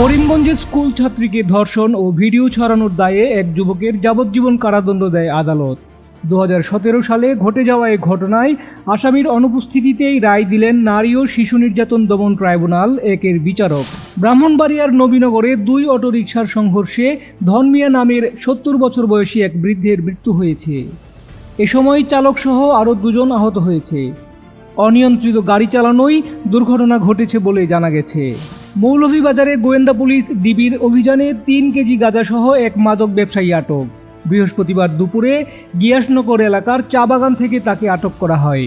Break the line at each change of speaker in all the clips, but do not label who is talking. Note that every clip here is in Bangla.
করিমগঞ্জে স্কুল ছাত্রীকে ধর্ষণ ও ভিডিও ছড়ানোর দায়ে এক যুবকের যাবজ্জীবন কারাদণ্ড দেয় আদালত। 2017 সালে ঘটে যাওয়া এই ঘটনায় আসামির অনুপস্থিতিতেই রায় দিলেন নারী ও শিশু নির্যাতন দমন ট্রাইব্যুনাল একের বিচারক। ব্রাহ্মণবাড়িয়ার নবীনগরে দুই অটোরিকশার সংঘর্ষে ধন মিয়া নামের 70 বছর বয়সী এক বৃদ্ধের মৃত্যু হয়েছে। এ সময় চালকসহ আরও দুজন আহত হয়েছে। অনিয়ন্ত্রিত গাড়ি চালানোই দুর্ঘটনা ঘটেছে বলে জানা গেছে। মৌলভীবাজারে গোয়েন্দা পুলিশ ডিবির অভিযানে 3 কেজি গাঁজাসহ এক মাদক ব্যবসায়ী আটক। বৃহস্পতিবার দুপুরে গিয়াসনগর এলাকার চা বাগান থেকে তাকে আটক করা হয়।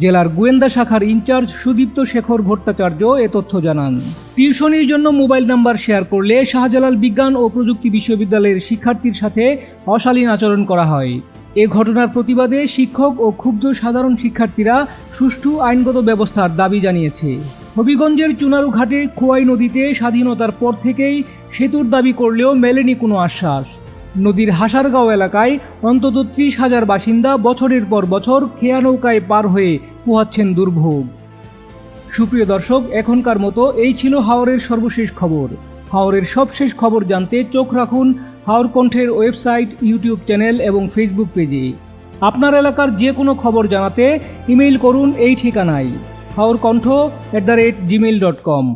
জেলার গোয়েন্দা শাখার ইনচার্জ সুদীপ্ত শেখর ভট্টাচার্য এ তথ্য জানান। টিউশনির জন্য মোবাইল নাম্বার শেয়ার করলে শাহজালাল বিজ্ঞান ও প্রযুক্তি বিশ্ববিদ্যালয়ের শিক্ষার্থীর সাথে অশালীন আচরণ করা হয়। এ ঘটনার প্রতিবাদে শিক্ষক ও ক্ষুব্ধ সাধারণ শিক্ষার্থীরা সুষ্ঠু আইনগত ব্যবস্থার দাবি জানিয়েছে। হবিগঞ্জের চুনারু ঘাটে খোয়াই নদীতে স্বাধীনতার পর থেকেই সেতুর দাবি করলেও মেলেনি কোনো আশ্বাস। নদীর হাসারগাঁও এলাকায় অন্তত 30,000 বাসিন্দা বছরের পর বছর খেয়া নৌকায় পার হয়ে পোহাচ্ছেন দুর্ভোগ। সুপ্রিয় দর্শক, এখনকার মতো এই ছিল হাওরের সর্বশেষ খবর। হাওরের সবশেষ খবর জানতে চোখ রাখুন হাওর কণ্ঠের ওয়েবসাইট, ইউটিউব চ্যানেল এবং ফেসবুক পেজে। আপনার এলাকার যে কোনো খবর জানাতে ইমেইল করুন এই ঠিকানায় haorkontho@gmail.com।